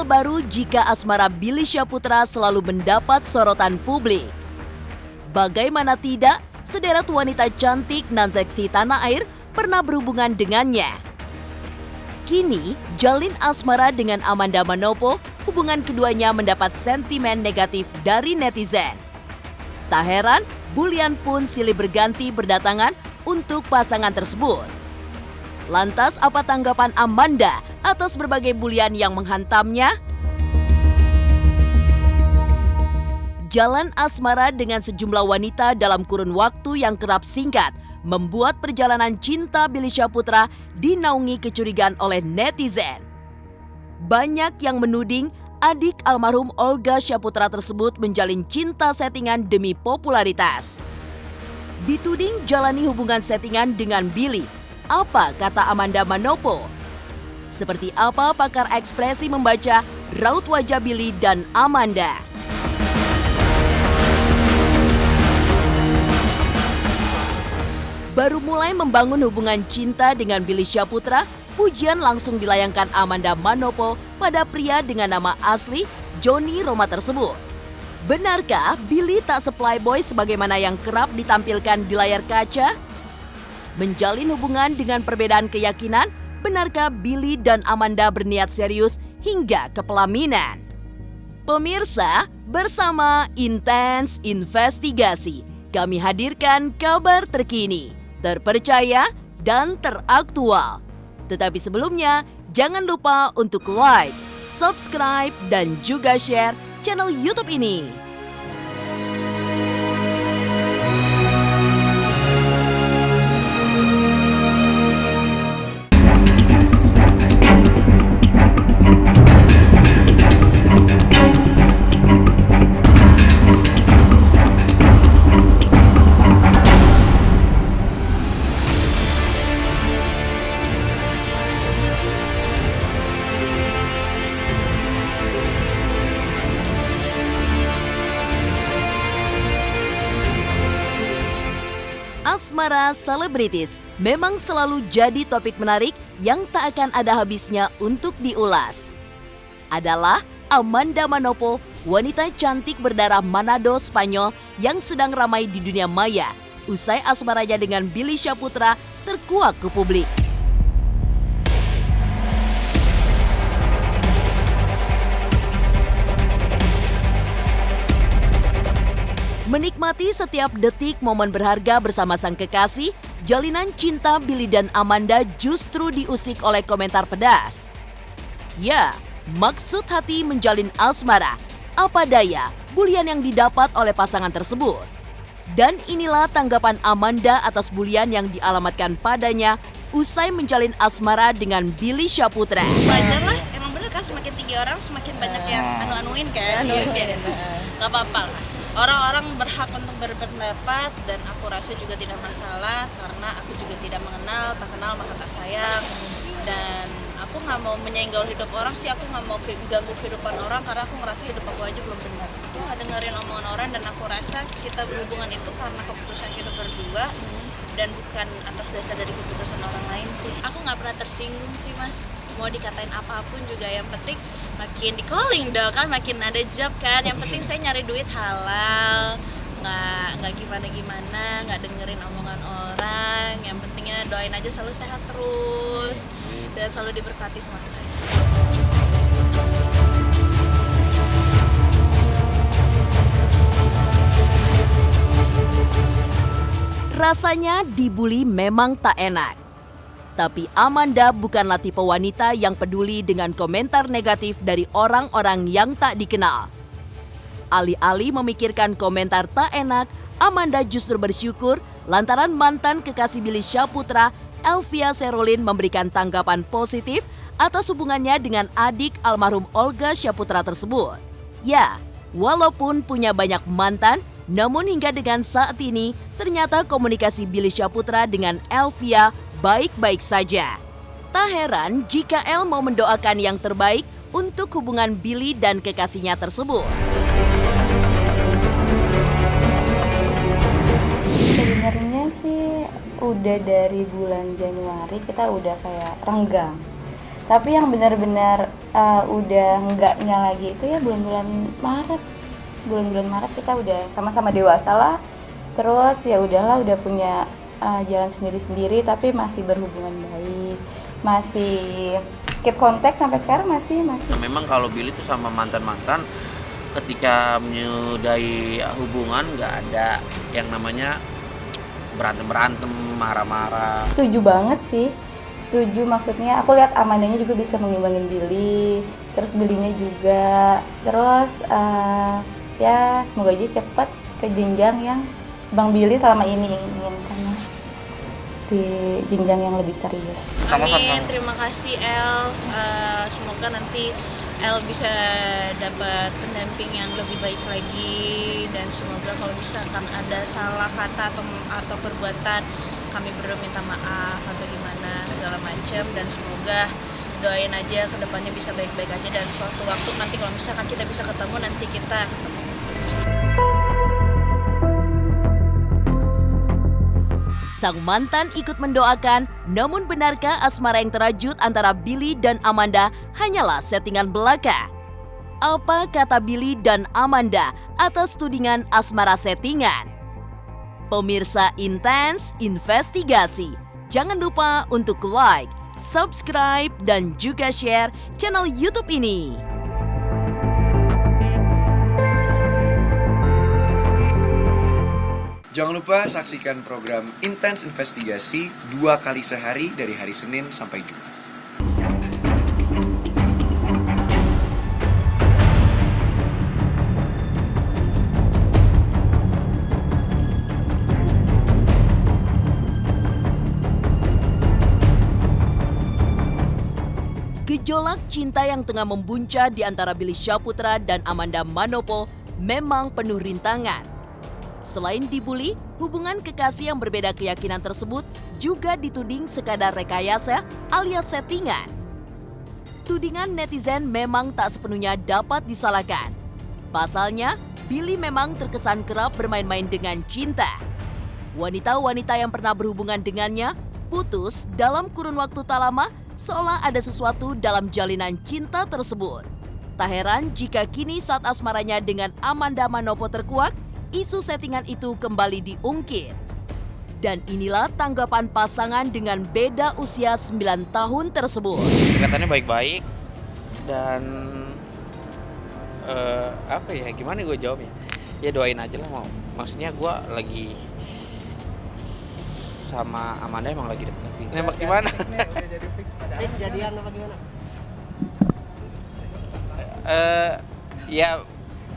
hal baru jika asmara Billy Syahputra selalu mendapat sorotan publik. Bagaimana tidak, sederet wanita cantik nan seksi tanah air pernah berhubungan dengannya. Kini, jalin asmara dengan Amanda Manopo, hubungan keduanya mendapat sentimen negatif dari netizen. Tak heran, bulian pun silih berganti berdatangan untuk pasangan tersebut. Lantas apa tanggapan Amanda atas berbagai bulian yang menghantamnya? Jalan asmara dengan sejumlah wanita dalam kurun waktu yang kerap singkat membuat perjalanan cinta Billy Syahputra dinaungi kecurigaan oleh netizen. Banyak yang menuding adik almarhum Olga Syahputra tersebut menjalin cinta settingan demi popularitas. Dituding jalani hubungan settingan dengan Billy. Apa kata Amanda Manopo? Seperti apa pakar ekspresi membaca raut wajah Billy dan Amanda? Baru mulai membangun hubungan cinta dengan Billy Syahputra, pujian langsung dilayangkan Amanda Manopo pada pria dengan nama asli Johnny Roma tersebut. Benarkah Billy tak se-playboy sebagaimana yang kerap ditampilkan di layar kaca? Menjalin hubungan dengan perbedaan keyakinan, benarkah Billy dan Amanda berniat serius hingga ke pelaminan? Pemirsa, bersama Intens Investigasi, kami hadirkan kabar terkini, terpercaya, dan teraktual. Tetapi sebelumnya, jangan lupa untuk like, subscribe, dan juga share channel YouTube ini. Asmara selebritis memang selalu jadi topik menarik yang tak akan ada habisnya untuk diulas. Adalah Amanda Manopo, wanita cantik berdarah Manado, Spanyol yang sedang ramai di dunia maya usai asmaranya dengan Billy Syahputra terkuak ke publik. Menikmati setiap detik momen berharga bersama sang kekasih, jalinan cinta Billy dan Amanda justru diusik oleh komentar pedas. Ya, maksud hati menjalin asmara, apa daya bulian yang didapat oleh pasangan tersebut. Dan inilah tanggapan Amanda atas bulian yang dialamatkan padanya usai menjalin asmara dengan Billy Syahputra. Wajar lah, emang bener kan semakin tinggi orang semakin banyak yang anu-anuin kan. Gak apa-apa lah. Orang-orang berhak untuk berpendapat dan aku rasa juga tidak masalah karena aku juga tidak mengenal, tak kenal maka tak sayang. Dan aku nggak mau menyenggol hidup orang sih, aku nggak mau ganggu kehidupan orang karena aku ngerasa hidup aku aja belum benar. Aku nggak dengerin omongan orang dan aku rasa kita berhubungan itu karena keputusan kita berdua dan bukan atas dasar dari keputusan orang lain sih. Aku nggak pernah tersinggung sih mas. Mau dikatain apapun juga yang penting makin di calling dong kan, makin ada job kan. Yang penting saya nyari duit halal, nggak gimana, nggak dengerin omongan orang. Yang pentingnya doain aja selalu sehat terus dan selalu diberkati sama Tuhan. Rasanya dibully memang tak enak. Tapi Amanda bukanlah tipe wanita yang peduli dengan komentar negatif dari orang-orang yang tak dikenal. Alih-alih memikirkan komentar tak enak, Amanda justru bersyukur lantaran mantan kekasih Billy Syahputra, Elvia Serolin memberikan tanggapan positif atas hubungannya dengan adik almarhum Olga Syahputra tersebut. Ya, walaupun punya banyak mantan, namun hingga dengan saat ini ternyata komunikasi Billy Syahputra dengan Elvia baik-baik saja. Tak heran jika El mau mendoakan yang terbaik untuk hubungan Billy dan kekasihnya tersebut. Sebenarnya sih udah dari bulan Januari kita udah kayak renggang. Tapi yang benar-benar udah enggaknya lagi itu ya bulan-bulan Maret kita udah sama-sama dewasa lah. Terus ya udahlah, udah punya jalan sendiri-sendiri, tapi masih berhubungan baik, masih keep kontak sampai sekarang masih. Memang kalau Billy tuh sama mantan ketika menyudahi hubungan nggak ada yang namanya berantem, marah-marah. Setuju banget sih, maksudnya aku lihat Amandanya juga bisa mengimbangin Billy, terus Billy-nya juga, terus ya semoga aja cepat ke jenjang yang Bang Billy selama ini inginkan, di jenjang yang lebih serius. Amin, terima kasih El. Semoga nanti El bisa dapat pendamping yang lebih baik lagi, dan semoga kalau misalkan ada salah kata atau perbuatan, kami berdua minta maaf atau gimana segala macam, dan semoga doain aja kedepannya bisa baik-baik aja, dan suatu waktu nanti kalau misalkan kita bisa ketemu, nanti kita ketemu. Sang mantan ikut mendoakan, namun benarkah asmara yang terajut antara Billy dan Amanda hanyalah settingan belaka? Apa kata Billy dan Amanda atas tudingan asmara settingan? Pemirsa Intens Investigasi, jangan lupa untuk like, subscribe, dan juga share channel YouTube ini. Jangan lupa saksikan program Intens Investigasi 2 kali sehari dari hari Senin sampai Jumat. Gejolak cinta yang tengah membuncah di antara Billy Syahputra dan Amanda Manopo memang penuh rintangan. Selain dibully, hubungan kekasih yang berbeda keyakinan tersebut juga dituding sekadar rekayasa alias settingan. Tudingan netizen memang tak sepenuhnya dapat disalahkan. Pasalnya, Billy memang terkesan kerap bermain-main dengan cinta. Wanita-wanita yang pernah berhubungan dengannya putus dalam kurun waktu tak lama, seolah ada sesuatu dalam jalinan cinta tersebut. Tak heran jika kini saat asmaranya dengan Amanda Manopo terkuak, isu settingan itu kembali diungkit. Dan inilah tanggapan pasangan dengan beda usia 9 tahun tersebut. Katanya baik-baik dan gimana gue jawabnya? Ya doain aja lah, maksudnya gue lagi sama Amanda emang lagi deketin. Nembak gimana? Jadian apa gimana? Ya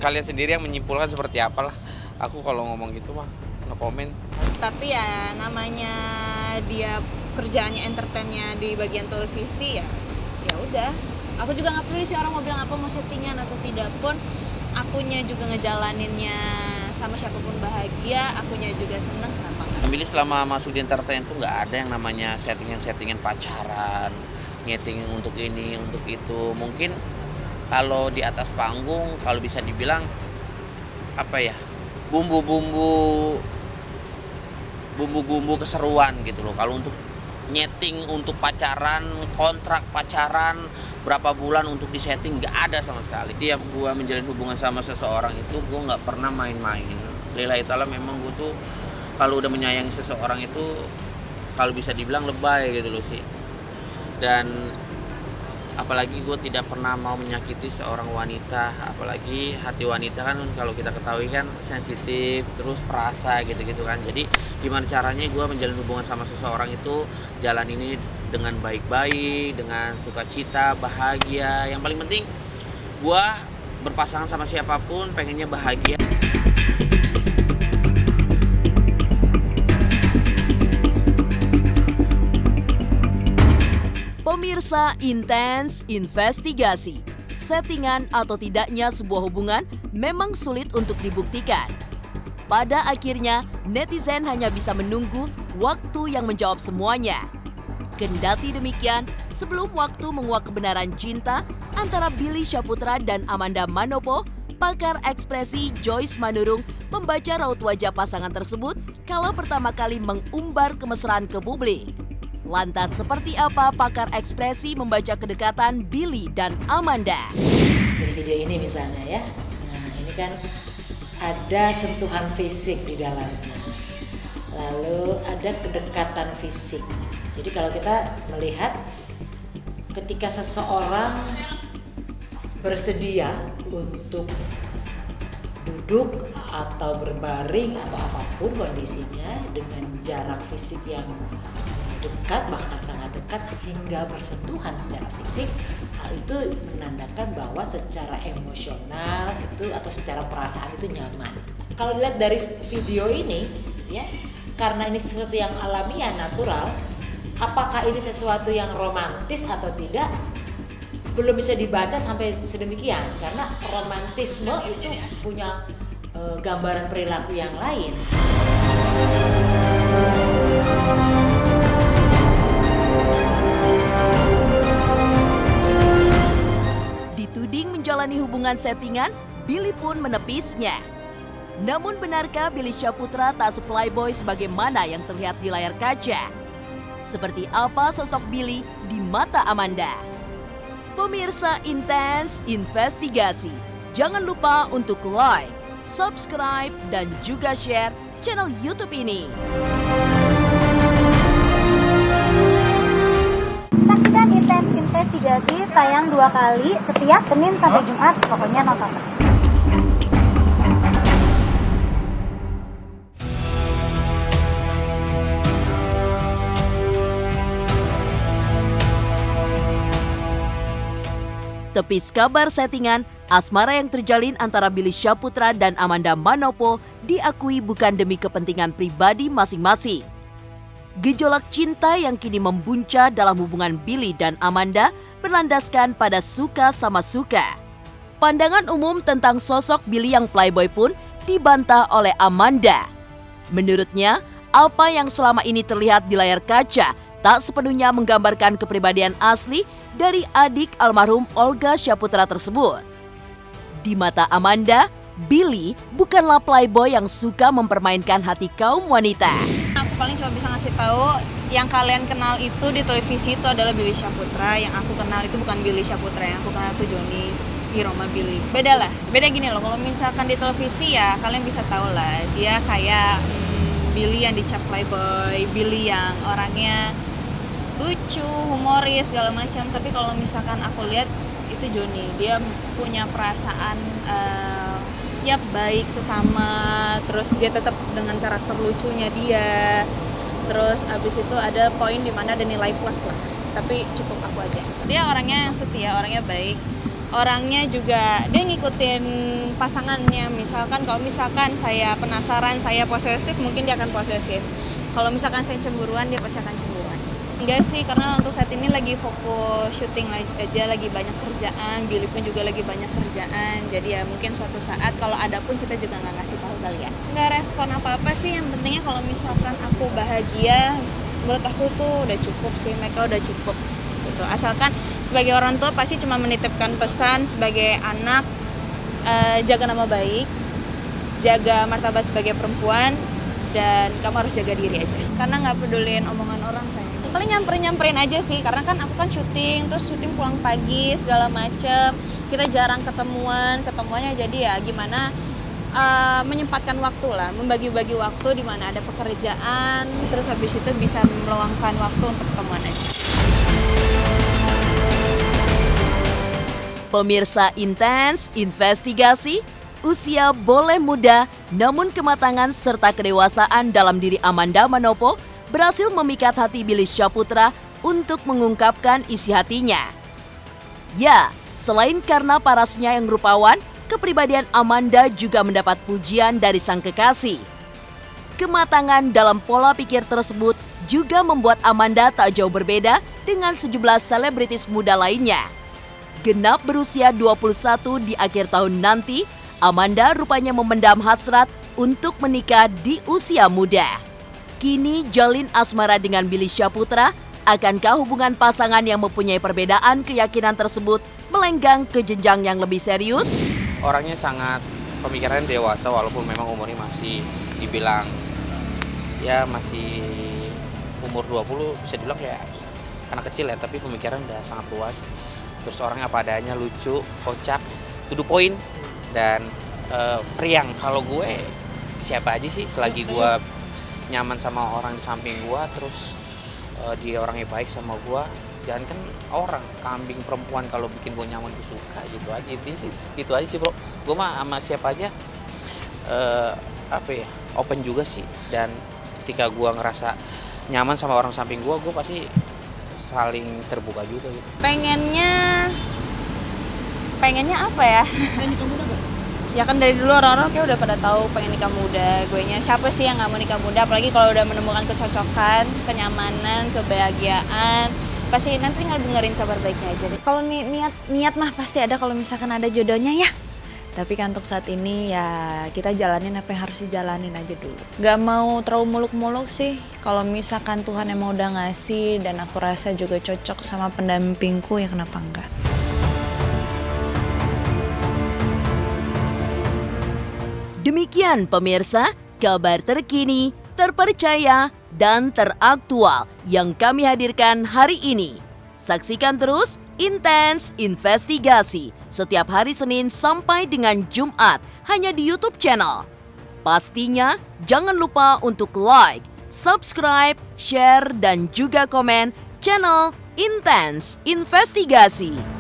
kalian sendiri yang menyimpulkan seperti apalah. Aku kalau ngomong gitu mah no comment. Tapi ya namanya dia kerjaannya entertainnya di bagian televisi, ya udah. Aku juga nggak perlu sih orang mau bilang apa, mau settingan atau tidak pun, akunya juga ngejalaninnya sama siapapun bahagia, akunya juga seneng, kenapa nggak? Billy selama masuk di entertain tuh nggak ada yang namanya settingan pacaran, nyeting untuk ini untuk itu. Mungkin kalau di atas panggung kalau bisa dibilang apa ya, bumbu keseruan gitu loh. Kalau untuk nyeting untuk pacaran, kontrak pacaran berapa bulan untuk disetting nggak ada sama sekali. Tiap gua menjalin hubungan sama seseorang itu gua nggak pernah main-main. Lillahi ta'ala memang gua tuh kalau udah menyayangi seseorang itu kalau bisa dibilang lebay gitu loh sih. Dan apalagi gue tidak pernah mau menyakiti seorang wanita, apalagi hati wanita kan kalau kita ketahui kan sensitif, terus perasa gitu-gitu kan. Jadi gimana caranya gue menjalin hubungan sama seseorang itu jalan ini dengan baik-baik, dengan sukacita, bahagia. Yang paling penting gue berpasangan sama siapapun pengennya bahagia. Pemirsa Intens Investigasi, settingan atau tidaknya sebuah hubungan memang sulit untuk dibuktikan. Pada akhirnya, netizen hanya bisa menunggu waktu yang menjawab semuanya. Kendati demikian, sebelum waktu menguak kebenaran cinta antara Billy Syahputra dan Amanda Manopo, pakar ekspresi Joyce Manurung membaca raut wajah pasangan tersebut kalau pertama kali mengumbar kemesraan ke publik. Lantas seperti apa pakar ekspresi membaca kedekatan Billy dan Amanda? Dari video ini misalnya ya, nah ini kan ada sentuhan fisik di dalamnya, lalu ada kedekatan fisik. Jadi kalau kita melihat ketika seseorang bersedia untuk duduk atau berbaring atau apapun kondisinya dengan jarak fisik yang dekat, bahkan sangat dekat hingga bersentuhan secara fisik, hal itu menandakan bahwa secara emosional itu atau secara perasaan itu nyaman. Kalau dilihat dari video ini ya, karena ini sesuatu yang alamiah, natural, apakah ini sesuatu yang romantis atau tidak belum bisa dibaca sampai sedemikian, karena romantisme itu punya gambaran perilaku yang lain. Dituding menjalani hubungan settingan, Billy pun menepisnya. Namun benarkah Billy Syahputra tak se-playboy sebagaimana yang terlihat di layar kaca? Seperti apa sosok Billy di mata Amanda? Pemirsa Intens Investigasi, jangan lupa untuk like, subscribe, dan juga share channel YouTube ini. Saksikan Intens Investigasi tayang 2 kali setiap Senin sampai Jumat, pokoknya nonton terus. Tepis kabar settingan, asmara yang terjalin antara Billy Syahputra dan Amanda Manopo diakui bukan demi kepentingan pribadi masing-masing. Gejolak cinta yang kini membuncah dalam hubungan Billy dan Amanda berlandaskan pada suka sama suka. Pandangan umum tentang sosok Billy yang playboy pun dibantah oleh Amanda. Menurutnya, apa yang selama ini terlihat di layar kaca tak sepenuhnya menggambarkan kepribadian asli dari adik almarhum Olga Syahputra tersebut. Di mata Amanda, Billy bukanlah playboy yang suka mempermainkan hati kaum wanita. Aku paling cuma bisa ngasih tahu yang kalian kenal itu di televisi itu adalah Billy Syahputra. Yang aku kenal itu bukan Billy Syahputra, yang aku kenal itu Johnny Iroma Billy. Beda lah, beda gini loh. Kalau misalkan di televisi ya kalian bisa tahu lah dia kayak Billy yang dicap playboy, Billy yang orangnya lucu, humoris, segala macam. Tapi kalau misalkan aku lihat itu Johnny, dia punya perasaan ya baik sesama, terus dia tetap dengan karakter lucunya dia. Terus abis itu ada poin dimana ada nilai plus lah, tapi cukup aku aja. Dia orangnya yang setia, orangnya baik, orangnya juga dia ngikutin pasangannya. Misalkan kalau misalkan saya penasaran, saya posesif, mungkin dia akan posesif. Kalau misalkan saya cemburuan, dia pasti akan cemburuan. Enggak sih, karena untuk saat ini lagi fokus syuting aja, lagi banyak kerjaan. Billy pun juga lagi banyak kerjaan. Jadi ya mungkin suatu saat kalau ada pun kita juga nggak ngasih tahu kali ya. Nggak respon apa-apa sih, yang pentingnya kalau misalkan aku bahagia, menurut aku tuh udah cukup sih, mereka udah cukup gitu. Asalkan sebagai orang tua pasti cuma menitipkan pesan sebagai anak, jaga nama baik, jaga martabat sebagai perempuan, dan kamu harus jaga diri aja. Karena nggak peduliin omongan orang saya. Paling nyamperin aja sih, karena kan aku kan syuting, terus syuting pulang pagi segala macem. Kita jarang ketemuannya jadi ya gimana menyempatkan waktu lah, membagi-bagi waktu di mana ada pekerjaan, terus habis itu bisa meluangkan waktu untuk ketemuan aja. Pemirsa Intens Investigasi, usia boleh muda, namun kematangan serta kedewasaan dalam diri Amanda Manopo berhasil memikat hati Billy Syahputra untuk mengungkapkan isi hatinya. Ya, selain karena parasnya yang rupawan, kepribadian Amanda juga mendapat pujian dari sang kekasih. Kematangan dalam pola pikir tersebut juga membuat Amanda tak jauh berbeda dengan sejumlah selebritis muda lainnya. Genap berusia 21 di akhir tahun nanti, Amanda rupanya memendam hasrat untuk menikah di usia muda. Kini jalin asmara dengan Billy Syahputra, akankah hubungan pasangan yang mempunyai perbedaan keyakinan tersebut melenggang ke jenjang yang lebih serius? Orangnya sangat pemikirannya dewasa walaupun memang umurnya masih dibilang ya masih umur 20 bisa dibilang kayak anak kecil ya, tapi pemikiran udah sangat luas. Terus orangnya apa adanya, lucu, kocak, to the point, dan periang. Kalau gue siapa aja sih selagi gue nyaman sama orang di samping gue, terus dia orangnya baik sama gue, jangan kan orang, kambing perempuan, kalau bikin gue nyaman gue suka, gitu aja. Itu aja sih bro, gue mah sama siapa aja open juga sih. Dan ketika gue ngerasa nyaman sama orang samping gue pasti saling terbuka juga gitu. Pengennya apa ya? Ya kan dari dulu orang-orang kayak udah pada tahu pengen nikah muda. Guenya siapa sih yang nggak mau nikah muda? Apalagi kalau udah menemukan kecocokan, kenyamanan, kebahagiaan, pasti nanti tinggal dengerin kabar baiknya aja deh. Kalau niat mah pasti ada kalau misalkan ada jodohnya ya. Tapi kan untuk saat ini ya kita jalanin apa yang harus dijalanin aja dulu. Gak mau terlalu muluk-muluk sih. Kalau misalkan Tuhan emang udah ngasih dan aku rasa juga cocok sama pendampingku, ya kenapa enggak. Demikian pemirsa, kabar terkini, terpercaya, dan teraktual yang kami hadirkan hari ini. Saksikan terus Intens Investigasi setiap hari Senin sampai dengan Jumat hanya di YouTube channel. Pastinya jangan lupa untuk like, subscribe, share, dan juga komen channel Intens Investigasi.